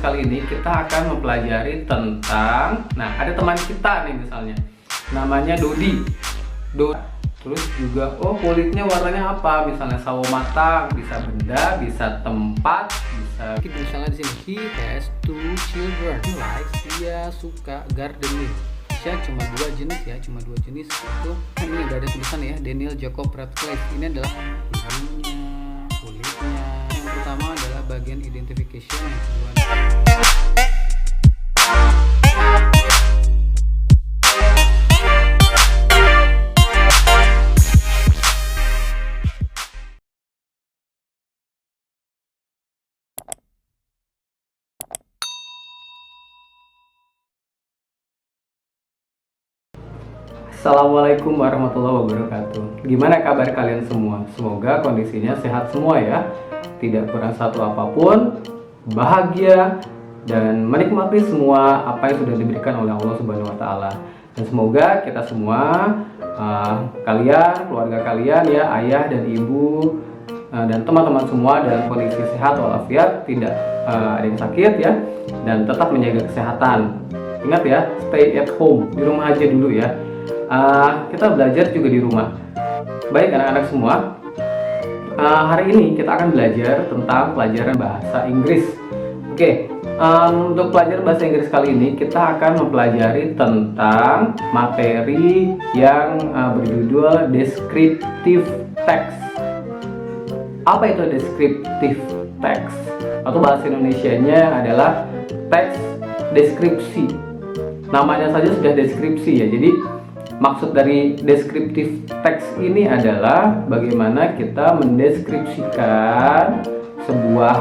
kali ini kita akan mempelajari tentang, nah ada teman kita nih misalnya, namanya Dodi. Terus juga, oh kulitnya warnanya apa? Misalnya sawo matang, bisa benda, bisa tempat, bisa. Misalnya di sini, he has two children. Dia suka gardening. Dia cuma dua jenis itu. Ini nggak ada tulisan ya, Daniel Jacob Radcliffe. Ini adalah daunnya, kulitnya. Yang pertama adalah bagian identification, yang kedua Assalamualaikum warahmatullahi wabarakatuh. Gimana kabar kalian semua? Semoga kondisinya sehat semua ya. Tidak kurang satu apapun, bahagia, dan menikmati semua apa yang sudah diberikan oleh Allah Subhanahu wa Ta'ala. Dan semoga kita semua, kalian, keluarga kalian ya, ayah dan ibu, dan teman-teman semua dalam kondisi sehat walafiat, tidak ada yang sakit ya, dan tetap menjaga kesehatan. Ingat ya, stay at home, di rumah aja dulu ya. Kita belajar juga di rumah. Baik anak-anak semua, hari ini kita akan belajar tentang pelajaran bahasa Inggris. Oke, untuk pelajaran bahasa Inggris kali ini kita akan mempelajari tentang materi yang berjudul descriptive text. Apa itu descriptive text? Atau bahasa Indonesianya adalah teks deskripsi. Namanya saja sudah deskripsi ya. Jadi maksud dari descriptive text ini adalah bagaimana kita mendeskripsikan sebuah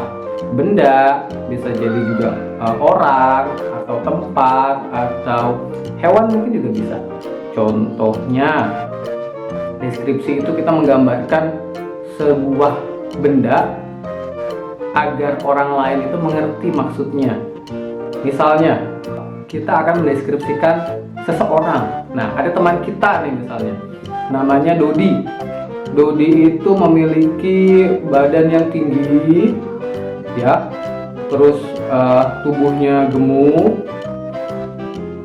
benda, bisa jadi juga orang atau tempat atau hewan mungkin juga bisa. Contohnya, deskripsi itu kita menggambarkan sebuah benda agar orang lain itu mengerti maksudnya. Misalnya, kita akan mendeskripsikan seseorang. Nah, ada teman kita nih misalnya, namanya Dodi. Dodi itu memiliki badan yang tinggi, ya, terus tubuhnya gemuk,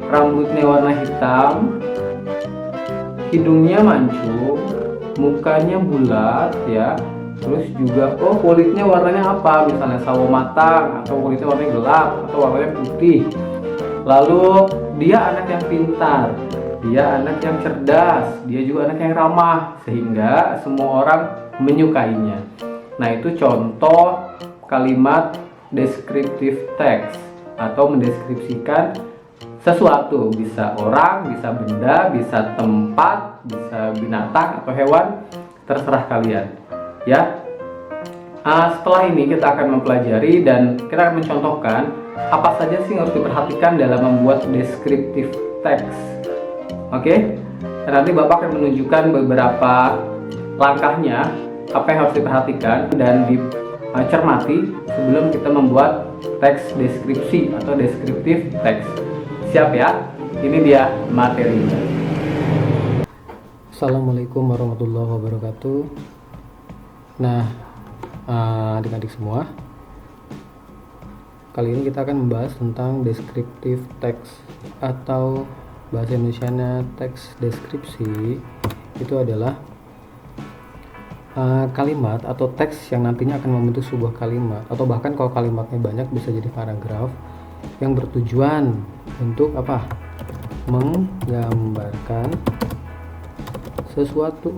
rambutnya warna hitam, hidungnya mancung, mukanya bulat, ya. Terus juga, oh kulitnya warnanya apa? Misalnya sawo matang, atau kulitnya warnanya gelap, atau warnanya putih. Lalu dia anak yang pintar, dia anak yang cerdas, dia juga anak yang ramah, sehingga semua orang menyukainya. Nah, itu contoh kalimat descriptive text atau mendeskripsikan sesuatu, bisa orang, bisa benda, bisa tempat, bisa binatang atau hewan, terserah kalian ya. Setelah ini kita akan mempelajari dan kita akan mencontohkan apa saja sih yang harus diperhatikan dalam membuat descriptive text. Oke? Nanti Bapak akan menunjukkan beberapa langkahnya, apa yang harus diperhatikan dan dicermati sebelum kita membuat teks deskripsi atau descriptive text. Siap ya? Ini dia materinya. Assalamualaikum warahmatullahi wabarakatuh. Nah, adik-adik semua, kali ini kita akan membahas tentang descriptive text atau bahasa Indonesianya teks deskripsi. Itu adalah kalimat atau teks yang nantinya akan membentuk sebuah kalimat, atau bahkan kalau kalimatnya banyak bisa jadi paragraf yang bertujuan untuk apa? Menggambarkan sesuatu.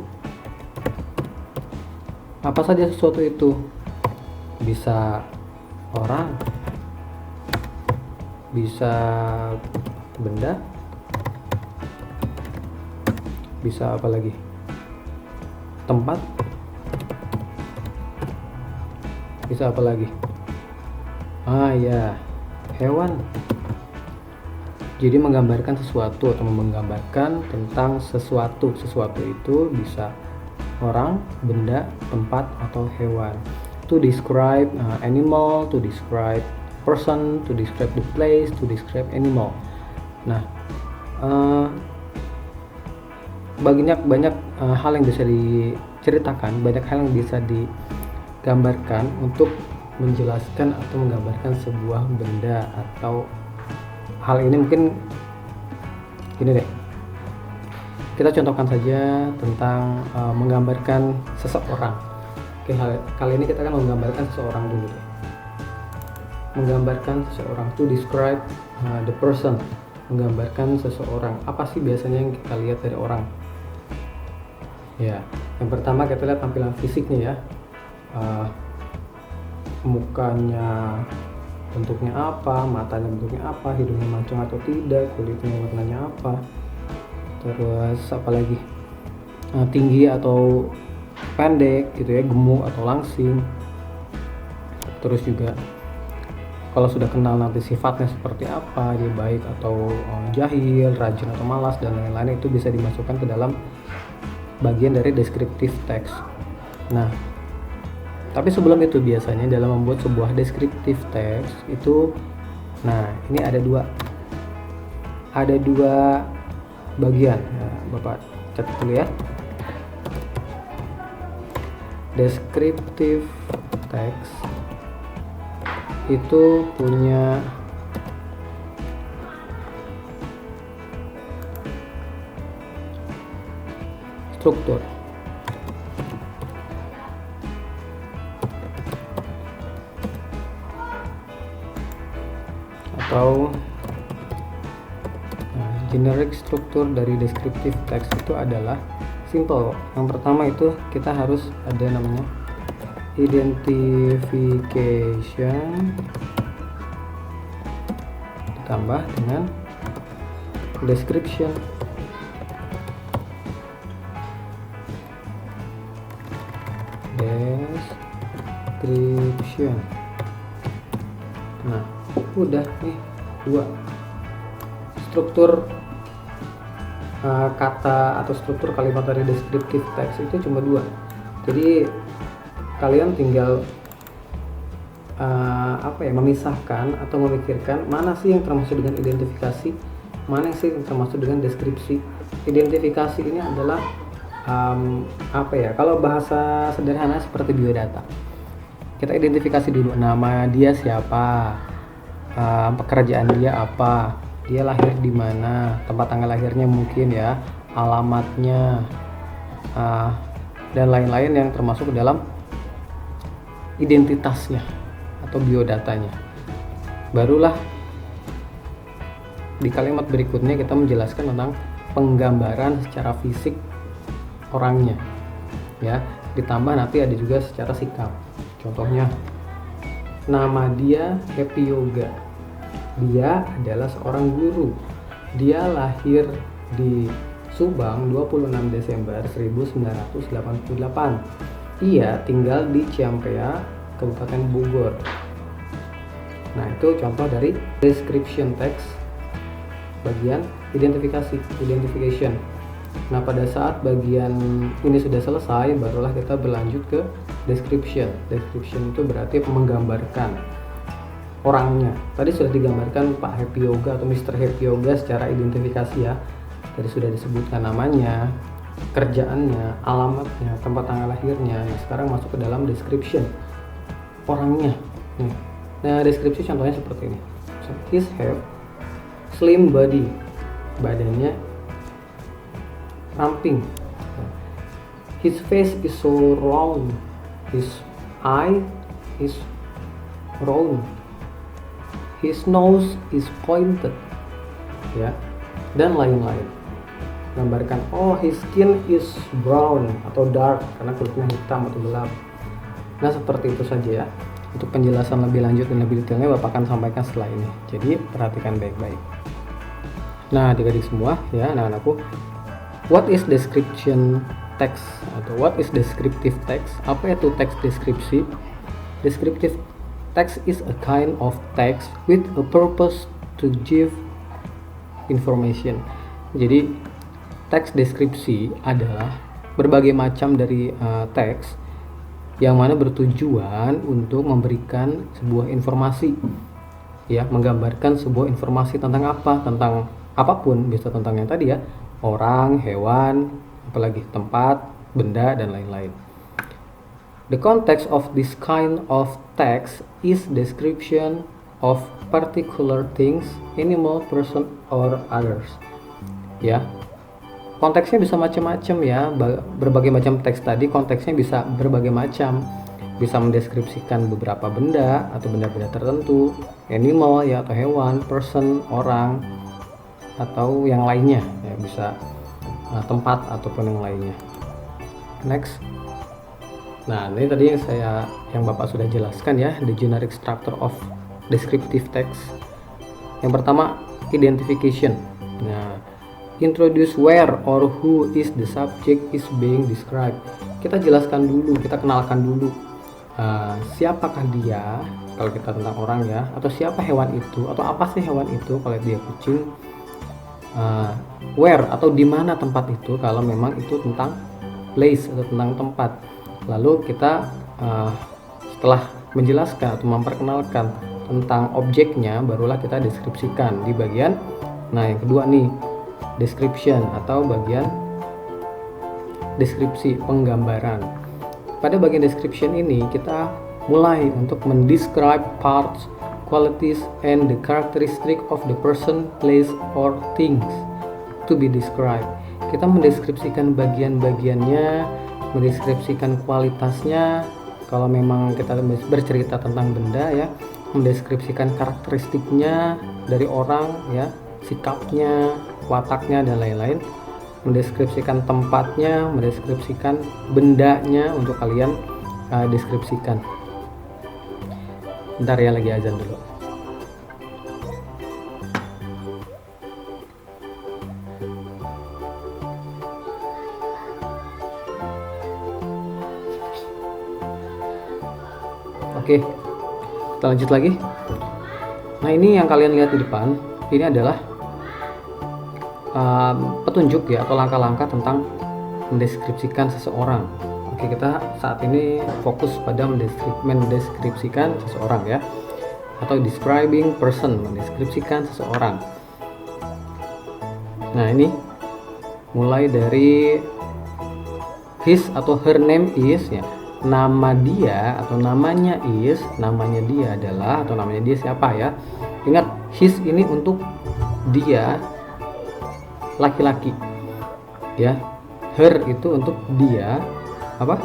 Apa saja sesuatu itu? Bisa orang, bisa benda, bisa apa lagi? Tempat, bisa apa lagi? Ya, hewan. Jadi menggambarkan sesuatu atau menggambarkan tentang sesuatu. Sesuatu itu bisa orang, benda, tempat, atau hewan. To describe animal, to describe person, to describe the place, to describe animal. Nah, banyak hal yang bisa diceritakan, banyak hal yang bisa digambarkan untuk menjelaskan atau menggambarkan sebuah benda atau hal ini. Mungkin gini deh, kita contohkan saja tentang menggambarkan seseorang. Oke, kali ini kita akan menggambarkan seseorang dulu deh. Menggambarkan seseorang, to describe the person. Menggambarkan seseorang, apa sih biasanya yang kita lihat dari orang? Ya, yang pertama kita lihat tampilan fisiknya ya. Mukanya bentuknya apa, matanya bentuknya apa, hidungnya mancung atau tidak, kulitnya warnanya apa, terus apa lagi, tinggi atau pendek gitu ya, gemuk atau langsing. Terus juga kalau sudah kenal nanti sifatnya seperti apa, dia baik atau jahil, rajin atau malas dan lain-lain, itu bisa dimasukkan ke dalam bagian dari descriptive text. Nah, tapi sebelum itu biasanya dalam membuat sebuah descriptive text itu, nah ini ada dua bagian. Nah, Bapak catat dulu ya. Descriptive text itu punya struktur. Atau generic struktur dari descriptive text itu adalah simple. Yang pertama itu kita harus ada namanya identification ditambah dengan description. Nah, udah nih dua struktur kata atau struktur kalimat dari descriptive text itu cuma dua. Jadi kalian tinggal memisahkan atau memikirkan mana sih yang termasuk dengan identifikasi, mana sih yang termasuk dengan deskripsi. Identifikasi ini adalah kalau bahasa sederhana seperti biodata. Kita identifikasi dulu nama dia siapa, pekerjaan dia apa, dia lahir di mana, tempat tanggal lahirnya mungkin ya, alamatnya, dan lain-lain yang termasuk ke dalam identitasnya atau biodatanya. Barulah di kalimat berikutnya kita menjelaskan tentang penggambaran secara fisik orangnya ya, ditambah nanti ada juga secara sikap. Contohnya, nama dia Happy Yoga, dia adalah seorang guru, dia lahir di Subang 26 Desember 1988, ia tinggal di Ciampea, Kabupaten Bogor. Nah, itu contoh dari description text bagian identification. Nah, pada saat bagian ini sudah selesai, barulah kita berlanjut ke description. Description itu berarti menggambarkan orangnya. Tadi sudah digambarkan Pak Happy Yoga atau Mr. Happy Yoga secara identifikasi ya. Tadi sudah disebutkan namanya, kerjaannya, alamatnya, tempat tanggal lahirnya. Nah, sekarang masuk ke dalam description orangnya. Nah, deskripsi contohnya seperti ini. His have slim body, badannya ramping. His face is so round, his eye is round, his nose is pointed, ya, dan lain-lain. Gambarkan, oh his skin is brown atau dark karena kulitnya hitam atau gelap. Nah, seperti itu saja ya. Untuk penjelasan lebih lanjut dan lebih detailnya Bapak akan sampaikan setelah ini. Jadi perhatikan baik-baik. Nah, adik-adik semua ya, anak-anakku, what is description text atau what is descriptive text? Apa itu teks deskripsi? Descriptive text is a kind of text with a purpose to give information. Jadi teks deskripsi adalah berbagai macam dari teks yang mana bertujuan untuk memberikan sebuah informasi, ya, menggambarkan sebuah informasi tentang apa, tentang apapun, bisa tentang yang tadi ya, orang, hewan, apalagi tempat, benda, dan lain-lain. The context of this kind of text is description of particular things, animal, person, or others. Ya, konteksnya bisa macam-macam ya, berbagai macam teks tadi konteksnya bisa berbagai macam, bisa mendeskripsikan beberapa benda atau benda-benda tertentu, animal ya atau hewan, person orang atau yang lainnya ya, bisa tempat ataupun yang lainnya. Next. Nah, ini tadi yang Bapak sudah jelaskan ya, the generic structure of descriptive text. Yang pertama, identification. Nah, introduce where or who is the subject is being described. Kita jelaskan dulu, kita kenalkan dulu siapakah dia kalau kita tentang orang ya, atau siapa hewan itu, atau apa sih hewan itu kalau dia kucing. Where atau di mana tempat itu kalau memang itu tentang place atau tentang tempat. Lalu kita setelah menjelaskan atau memperkenalkan tentang objeknya, barulah kita deskripsikan di bagian yang kedua nih, description atau bagian deskripsi penggambaran. Pada bagian description ini kita mulai untuk mendescribe parts, qualities, and the characteristic of the person, place, or things to be described. Kita mendeskripsikan bagian-bagiannya, mendeskripsikan kualitasnya kalau memang kita bercerita tentang benda ya, mendeskripsikan karakteristiknya dari orang ya, sikapnya, wataknya dan lain-lain, mendeskripsikan tempatnya, mendeskripsikan bendanya untuk kalian deskripsikan. Bentar ya, lagi azan dulu. Oke, kita lanjut lagi. Nah, ini yang kalian lihat di depan, ini adalah petunjuk ya atau langkah-langkah tentang mendeskripsikan seseorang. Oke, kita saat ini fokus pada mendeskripsikan seseorang ya, atau describing person, mendeskripsikan seseorang. Nah, ini mulai dari his atau her name is ya, nama dia atau namanya is, namanya dia adalah atau namanya dia siapa ya. Ingat, his ini untuk dia laki-laki ya, her itu untuk dia apa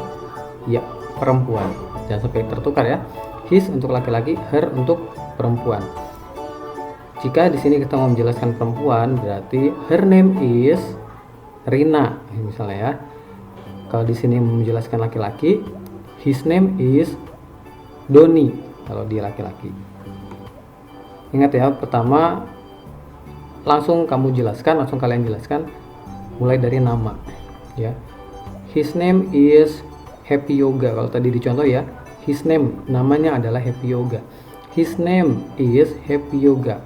ya, perempuan. Jangan sampai tertukar ya, his untuk laki-laki, her untuk perempuan. Jika di sini kita mau menjelaskan perempuan, berarti her name is Rina misalnya ya. Kalau di sini menjelaskan laki-laki, his name is Doni kalau dia laki-laki. Ingat ya, pertama langsung kalian jelaskan mulai dari nama ya. His name is Happy Yoga. Kalau tadi dicontoh ya, his name, namanya adalah Happy Yoga. His name is Happy Yoga.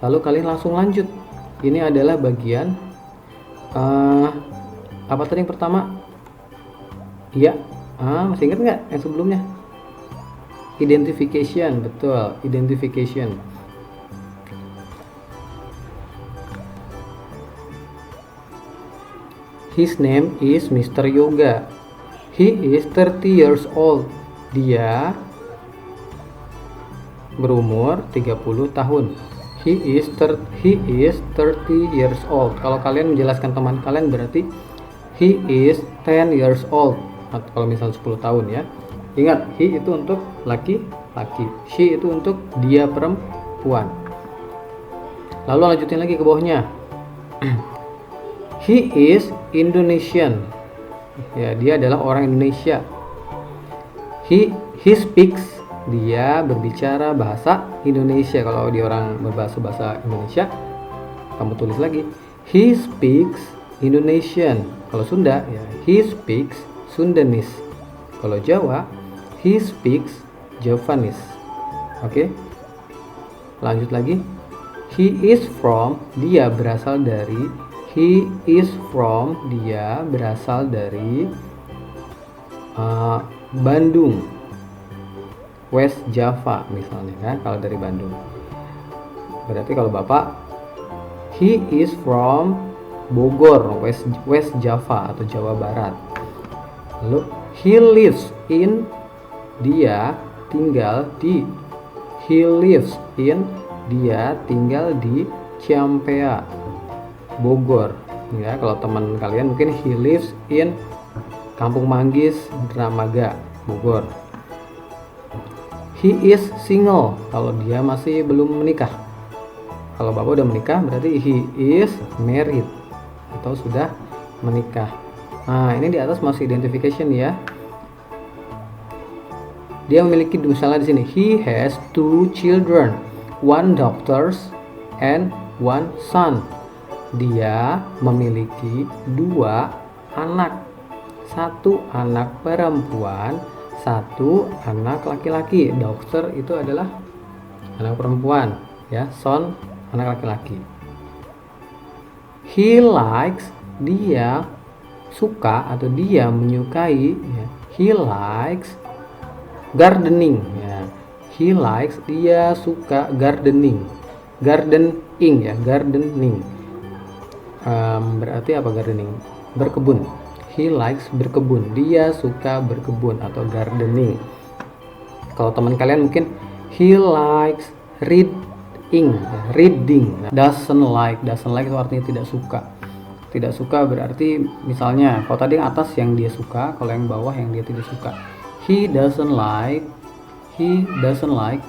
Lalu kalian langsung lanjut. Ini adalah bagian apa tadi yang pertama? Iya, masih ingat nggak yang sebelumnya? Identification, betul, identification. His name is Mr. Yoga. He is 30 years old. Dia berumur 30 tahun. He is 30 years old. Kalau kalian menjelaskan teman kalian berarti he is 10 years old. Atau kalau misal 10 tahun ya. Ingat, he itu untuk laki-laki, she itu untuk dia perempuan. Lalu lanjutin lagi ke bawahnya. He is Indonesian. Ya, dia adalah orang Indonesia. He speaks, dia berbicara bahasa Indonesia. Kalau dia orang berbahasa Indonesia, kamu tulis lagi he speaks Indonesian. Kalau Sunda ya, he speaks Sundanese. Kalau Jawa, he speaks Javanese. Oke. Lanjut lagi. He is from, dia berasal dari. He is from, dia berasal dari Bandung, West Java misalnya ya, kalau dari Bandung. Berarti kalau Bapak, he is from Bogor, West Java atau Jawa Barat. Lalu He lives in, dia tinggal di. He lives in, dia tinggal di Ciampea, Bogor. Ya, kalau teman kalian mungkin he lives in Kampung Manggis, Dramaga, Bogor. He is single, kalau dia masih belum menikah. Kalau Bapak udah menikah berarti he is married atau sudah menikah. Nah, ini di atas masih identification ya. Dia memiliki, misalnya di sini, he has 2 children, 1 daughter and 1 son. Dia memiliki 2 anak, 1 anak perempuan, 1 anak laki-laki. Daughter itu adalah anak perempuan, ya. Son anak laki-laki. He likes, dia suka atau dia menyukai, ya. He likes gardening, ya. He likes, dia suka gardening. Gardening, ya, gardening. Berarti apa gardening? Berkebun. He likes berkebun, dia suka berkebun atau gardening. Kalau teman kalian mungkin he likes reading. Doesn't like itu artinya tidak suka. Tidak suka berarti misalnya kalau tadi yang atas yang dia suka, kalau yang bawah yang dia tidak suka. He doesn't like,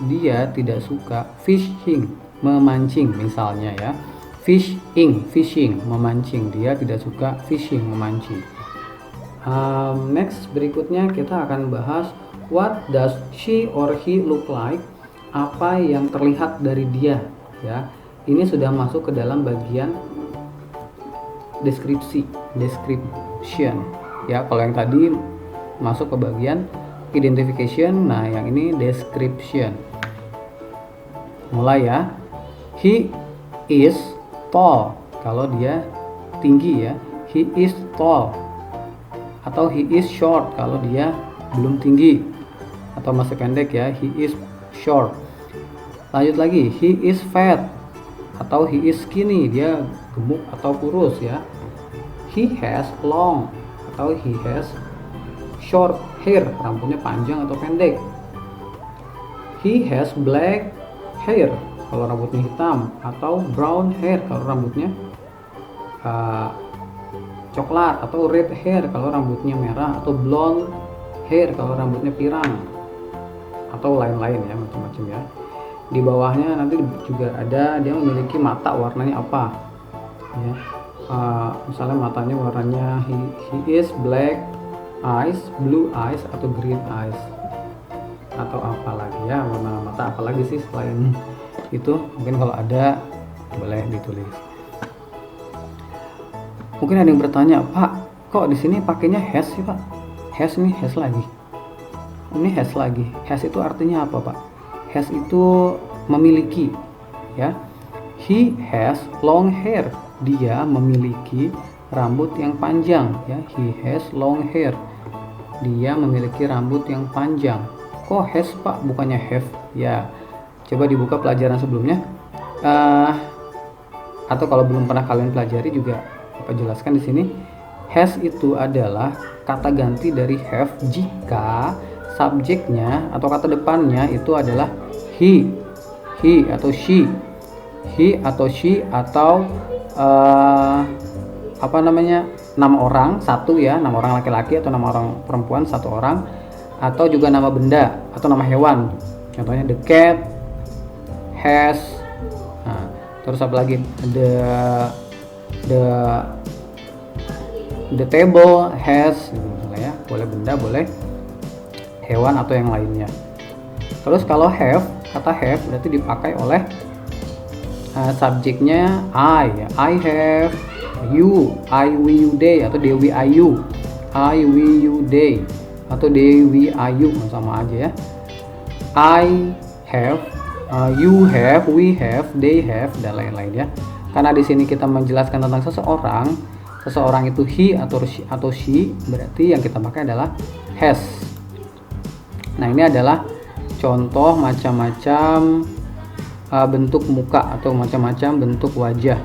dia tidak suka fishing, memancing misalnya ya. Fishing, memancing, dia tidak suka fishing, memancing. Next, berikutnya kita akan bahas what does she or he look like, apa yang terlihat dari dia, ya. Ini sudah masuk ke dalam bagian description, ya. Kalau yang tadi masuk ke bagian identification, nah yang ini description. Mulai ya. He is tall, kalau dia tinggi ya. He is tall. Atau he is short kalau dia belum tinggi atau masih pendek ya. He is short. Lanjut lagi, he is fat atau he is skinny, dia gemuk atau kurus ya. He has long atau he has short hair, rambutnya panjang atau pendek. He has black hair kalau rambutnya hitam, atau brown hair kalau rambutnya coklat, atau red hair kalau rambutnya merah, atau blonde hair kalau rambutnya pirang, atau lain-lain ya, macam-macam ya. Di bawahnya nanti juga ada dia memiliki mata warnanya apa ya. Misalnya matanya warnanya he is black eyes, blue eyes, atau green eyes, atau apa lagi ya, warna mata apa lagi sih selain itu, mungkin kalau ada boleh ditulis. Mungkin ada yang bertanya, Pak, kok di sini pakainya has sih Pak? Has nih, has lagi. Ini has lagi. Has itu artinya apa Pak? Has itu memiliki, ya. He has long hair. Dia memiliki rambut yang panjang, ya. He has long hair. Dia memiliki rambut yang panjang. Kok has Pak, bukannya have? Ya. Coba dibuka pelajaran sebelumnya. Atau kalau belum pernah kalian pelajari juga Bapak jelaskan di sini. Has itu adalah kata ganti dari have jika subjeknya atau kata depannya itu adalah he atau she. He atau she atau nama orang satu ya, nama orang laki-laki atau nama orang perempuan satu orang, atau juga nama benda atau nama hewan. Contohnya the cat has. Nah, terus apa lagi? The table has, misalnya ya, boleh benda, boleh hewan atau yang lainnya. Terus kalau have, kata have berarti dipakai oleh subjeknya I ya. I have you, I we you they, atau they we I you, I we you they, atau they we I you, sama aja ya. I have, you have, we have, they have, dan lain-lain ya. Karena di sini kita menjelaskan tentang seseorang itu he atau she, berarti yang kita pakai adalah has. Nah, ini adalah contoh macam-macam bentuk muka atau macam-macam bentuk wajah.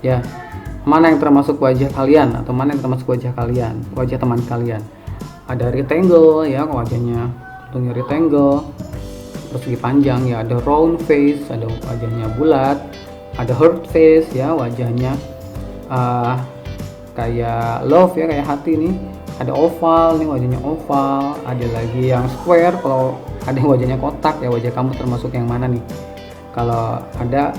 Ya, mana yang termasuk wajah kalian atau mana yang termasuk wajah kalian, wajah teman kalian. Ada rectangle ya wajahnya, bentuknya rectangle, persegi panjang ya. Ada round face, ada wajahnya bulat. Ada heart face ya, wajahnya kayak love ya, kayak hati nih. Ada oval nih, wajahnya oval. Ada lagi yang square, kalau ada yang wajahnya kotak ya, wajah kamu termasuk yang mana nih? Kalau ada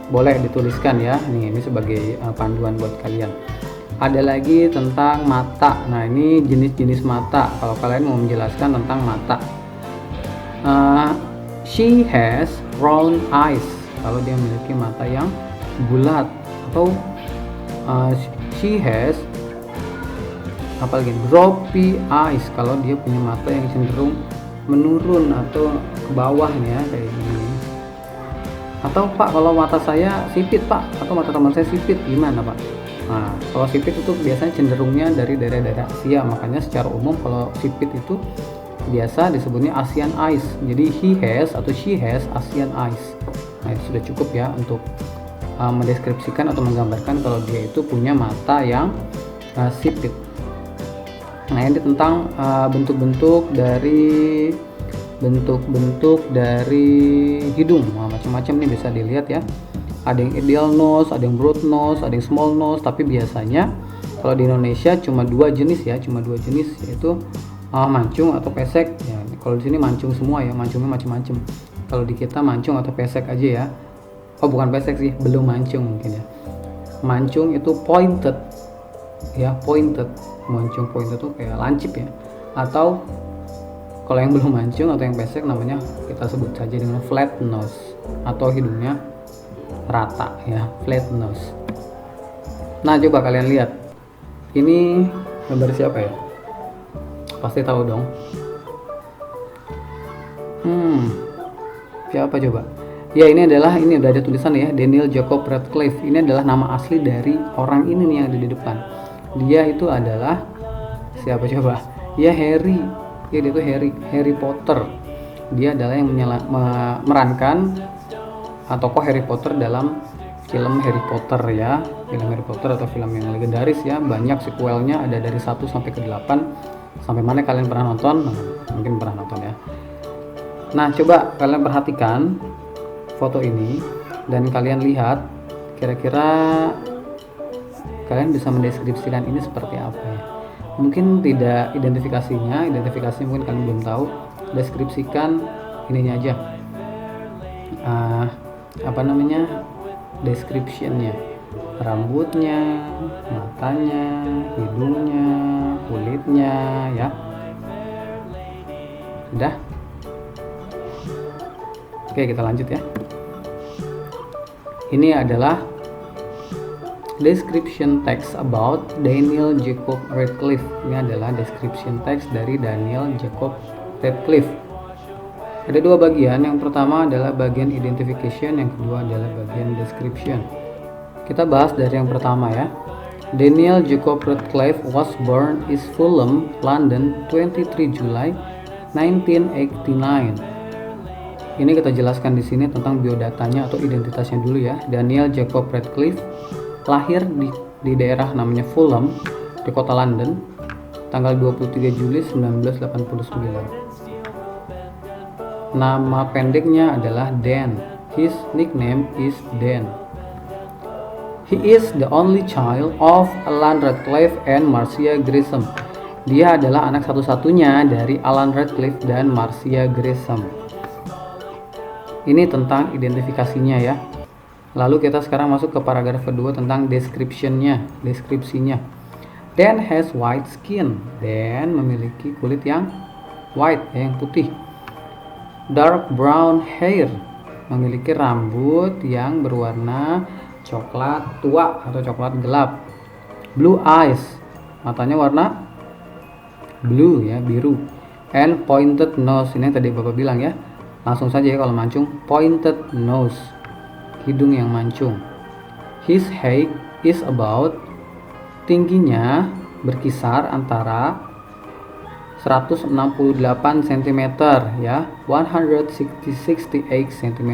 boleh dituliskan ya, nih ini sebagai panduan buat kalian. Ada lagi tentang mata. Nah ini jenis-jenis mata, kalau kalian mau menjelaskan tentang mata. She has round eyes, kalau dia memiliki mata yang bulat. Atau she has apa lagi, droopy eyes, kalau dia punya mata yang cenderung menurun atau ke bawah ya, kayak gini. Atau Pak, kalau mata saya sipit Pak, atau mata teman saya sipit, gimana Pak? Nah, kalau sipit itu biasanya cenderungnya dari daerah-daerah Asia, makanya secara umum kalau sipit itu biasa disebutnya Asian eyes. Jadi he has atau she has Asian eyes. Nah itu sudah cukup ya untuk mendeskripsikan atau menggambarkan kalau dia itu punya mata yang sipit. Nah ini tentang bentuk-bentuk dari hidung. Nah, macam-macam nih bisa dilihat ya. Ada yang ideal nose, ada yang broad nose, ada yang small nose. Tapi biasanya kalau di Indonesia cuma dua jenis, yaitu mancung atau pesek. Ya, kalau di sini mancung semua ya, mancungnya macam-macam. Kalau di kita mancung atau pesek aja ya. Oh bukan pesek sih, belum mancung mungkin ya. Mancung itu pointed ya, pointed. Mancung pointed itu kayak lancip ya. Atau kalau yang belum mancung atau yang pesek namanya kita sebut saja dengan flat nose, atau hidungnya rata ya, flat nose. Nah coba kalian lihat, ini gambar siapa ya? Pasti tahu dong. Siapa coba? Ya ini udah ada tulisan ya, Daniel Jacob Radcliffe. Ini adalah nama asli dari orang ini nih yang ada di depan. Dia itu adalah siapa coba? Ya Harry. Ya dia itu Harry Potter. Dia adalah yang memerankan tokoh Harry Potter dalam film Harry Potter ya. Film Harry Potter atau film yang legendaris ya. Banyak sequelnya, ada dari 1 sampai ke 8. Sampai mana kalian pernah nonton? Nah, mungkin pernah nonton ya. Nah coba kalian perhatikan foto ini dan kalian lihat kira-kira kalian bisa mendeskripsikan ini seperti apa ya. Mungkin tidak identifikasi mungkin kalian belum tahu. Deskripsikan ininya aja, descriptionnya, rambutnya, matanya, hidungnya, kulitnya ya. Sudah? Oke kita lanjut ya. Ini adalah description text about Daniel Jacob Radcliffe. Ini adalah description text dari Daniel Jacob Radcliffe. Ada dua bagian. Yang pertama adalah bagian identification, yang kedua adalah bagian description. Kita bahas dari yang pertama ya. Daniel Jacob Radcliffe was born in Fulham, London, 23 July 1989. Ini kita jelaskan di sini tentang biodatanya atau identitasnya dulu ya. Daniel Jacob Radcliffe lahir di daerah namanya Fulham di kota London tanggal 23 Juli 1989. Nama pendeknya adalah Dan. His nickname is Dan. He is the only child of Alan Radcliffe and Marcia Gresham. Dia adalah anak satu-satunya dari Alan Radcliffe dan Marcia Gresham. Ini tentang identifikasinya ya. Lalu kita sekarang masuk ke paragraf kedua tentang descripsinya. Dan has white skin. Dan memiliki kulit yang white, yang putih. Dark brown hair. Memiliki rambut yang berwarna coklat tua atau coklat gelap. Blue eyes. Matanya warna blue ya, biru. And pointed nose. Ini yang tadi Bapak bilang ya. Langsung saja ya kalau mancung. Pointed nose. Hidung yang mancung. His height is about, tingginya berkisar antara 168 cm ya, 168 cm.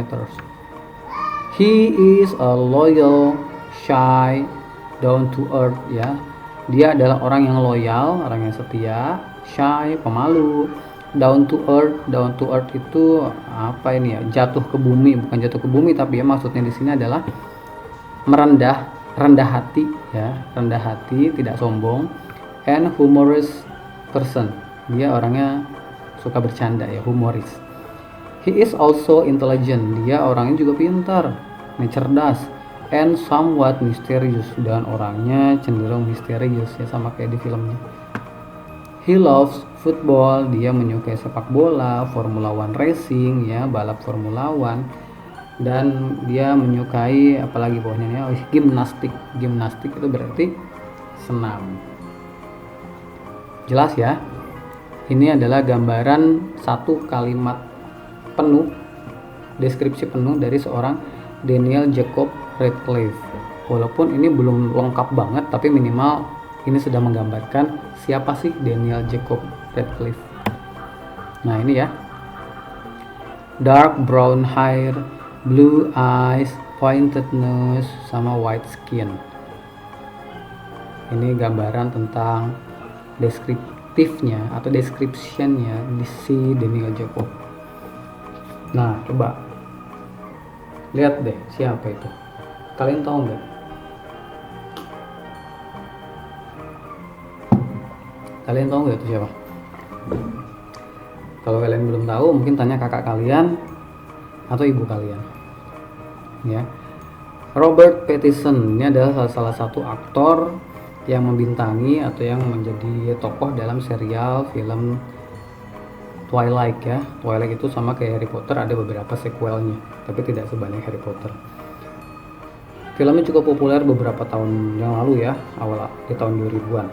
He is a loyal, shy, down to earth ya. Dia adalah orang yang loyal, orang yang setia, shy, pemalu. Down to earth itu apa ini ya? Jatuh ke bumi, bukan jatuh ke bumi, tapi ya maksudnya di sini adalah rendah hati ya, rendah hati, tidak sombong. And humorous person, dia orangnya suka bercanda ya, humoris. He is also intelligent, dia orangnya juga pintar, cerdas. And somewhat mysterious, dan orangnya cenderung misterius ya, sama kayak di filmnya. He loves football, dia menyukai sepak bola, Formula One racing ya, balap Formula One. Dan dia menyukai apalagi bawahnya ya, gimnastik itu berarti senam. Jelas ya, ini adalah gambaran satu kalimat penuh, deskripsi penuh dari seorang Daniel Jacob Radcliffe. Walaupun ini belum lengkap banget, tapi minimal ini sudah menggambarkan siapa sih Daniel Jacob Radcliffe. Nah ini ya, dark brown hair, blue eyes, pointed nose, sama white skin. Ini gambaran tentang deskriptifnya atau descriptionnya di si Daniel Jacob. Nah coba lihat deh siapa itu. Kalian tahu nggak? Kalian tahu nggak itu siapa? Kalau kalian belum tahu, mungkin tanya kakak kalian atau ibu kalian. Ya, Robert Pattinson ini adalah salah satu aktor yang membintangi atau yang menjadi tokoh dalam serial film Twilight ya. Twilight itu sama kayak Harry Potter, ada beberapa sequelnya, tapi tidak sebanyak Harry Potter. Filmnya cukup populer beberapa tahun yang lalu ya, awal di tahun 2000-an.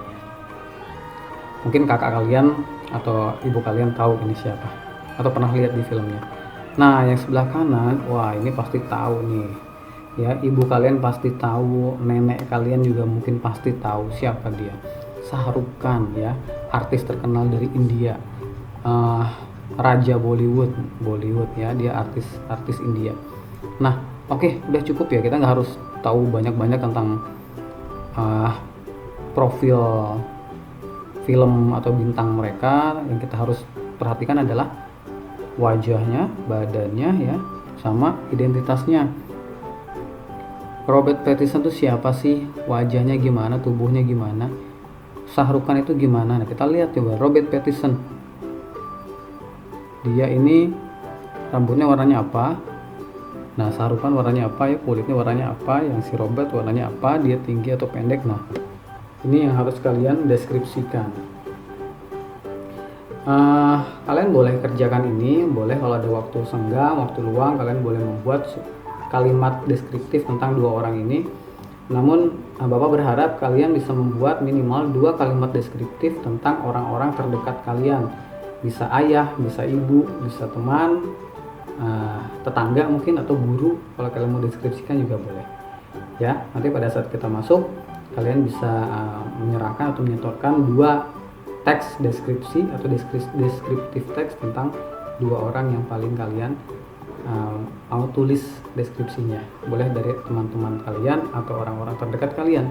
Mungkin kakak kalian atau ibu kalian tahu ini siapa, atau pernah lihat di filmnya. Nah yang sebelah kanan, wah ini pasti tahu nih ya, ibu kalian pasti tahu, nenek kalian juga mungkin pasti tahu siapa dia. Shah Rukh Khan ya, artis terkenal dari India, raja Bollywood ya, dia artis India. Nah oke, udah cukup ya, kita nggak harus tahu banyak-banyak tentang profil film atau bintang mereka. Yang kita harus perhatikan adalah wajahnya, badannya ya, sama identitasnya. Robert Pattinson itu siapa sih? Wajahnya gimana? Tubuhnya gimana? Shah Rukh Khan itu gimana? Nah kita lihat coba Robert Pattinson. Dia ini rambutnya warnanya apa? Nah Shah Rukh Khan warnanya apa ya? Kulitnya warnanya apa? Yang si Robert warnanya apa? Dia tinggi atau pendek? Nah ini yang harus kalian deskripsikan. Kalian boleh kerjakan ini, boleh kalau ada waktu senggang, waktu luang, kalian boleh membuat kalimat deskriptif tentang dua orang ini. Namun Bapak berharap kalian bisa membuat minimal 2 kalimat deskriptif tentang orang-orang terdekat kalian. Bisa ayah, bisa ibu, bisa teman, tetangga mungkin, atau guru. Kalau kalian mau deskripsikan juga boleh ya. Nanti pada saat kita masuk, kalian bisa menyerahkan atau menyetorkan 2 teks deskripsi atau deskriptif teks tentang 2 orang yang paling kalian mau tulis deskripsinya. Boleh dari teman-teman kalian atau orang-orang terdekat kalian.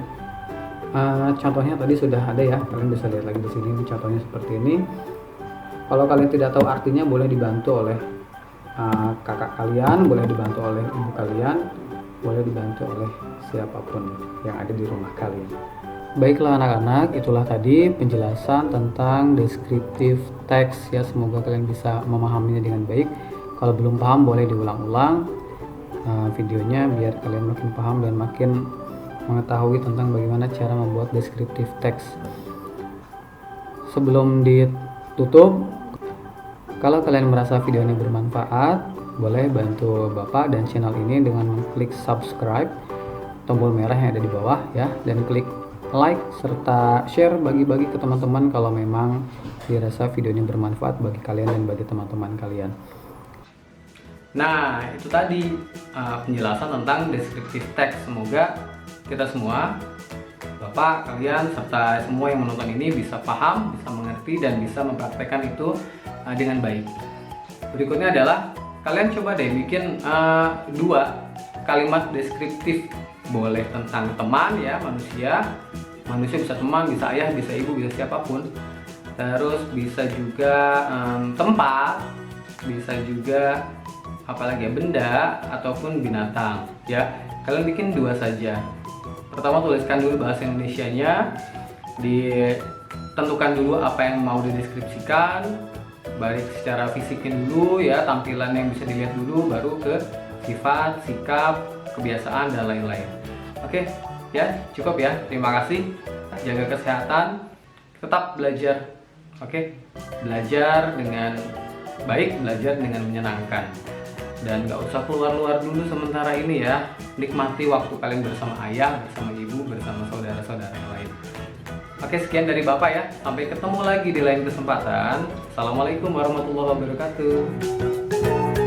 Contohnya tadi sudah ada ya, kalian bisa lihat lagi di sini. Contohnya seperti ini. Kalau kalian tidak tahu artinya, boleh dibantu oleh kakak kalian, boleh dibantu oleh ibu kalian, boleh dibantu oleh siapapun yang ada di rumah kalian. Baiklah anak-anak, itulah tadi penjelasan tentang deskriptif teks ya. Semoga kalian bisa memahaminya dengan baik. Kalau belum paham boleh diulang-ulang videonya biar kalian makin paham dan makin mengetahui tentang bagaimana cara membuat deskriptif teks. Sebelum ditutup, kalau kalian merasa video ini bermanfaat, boleh bantu Bapak dan channel ini dengan mengklik subscribe, tombol merah yang ada di bawah ya, dan klik like serta share, bagi-bagi ke teman-teman kalau memang dirasa video ini bermanfaat bagi kalian dan bagi teman-teman kalian. Nah itu tadi penjelasan tentang deskriptif teks. Semoga kita semua, Bapak, kalian, serta semua yang menonton ini bisa paham, bisa mengerti, dan bisa mempraktekkan itu dengan baik. Berikutnya adalah kalian coba deh bikin 2 kalimat deskriptif. Boleh tentang teman ya, manusia bisa teman, bisa ayah, bisa ibu, bisa siapapun. terus bisa juga tempat, bisa juga apalagi ya, benda ataupun binatang ya. Kalian bikin 2 saja. Pertama tuliskan dulu bahasa Indonesianya, ditentukan dulu apa yang mau dideskripsikan, baik secara fisiknya dulu ya, tampilan yang bisa dilihat dulu, baru ke sifat, sikap, kebiasaan dan lain-lain. Oke ya, cukup ya. Terima kasih. Jaga kesehatan, tetap belajar. Oke, belajar dengan baik, belajar dengan menyenangkan, dan gak usah keluar-luar dulu sementara ini ya. Nikmati waktu kalian bersama ayah, bersama ibu, bersama saudara-saudara yang lain. Oke, sekian dari Bapak ya. Sampai ketemu lagi di lain kesempatan. Assalamualaikum warahmatullahi wabarakatuh.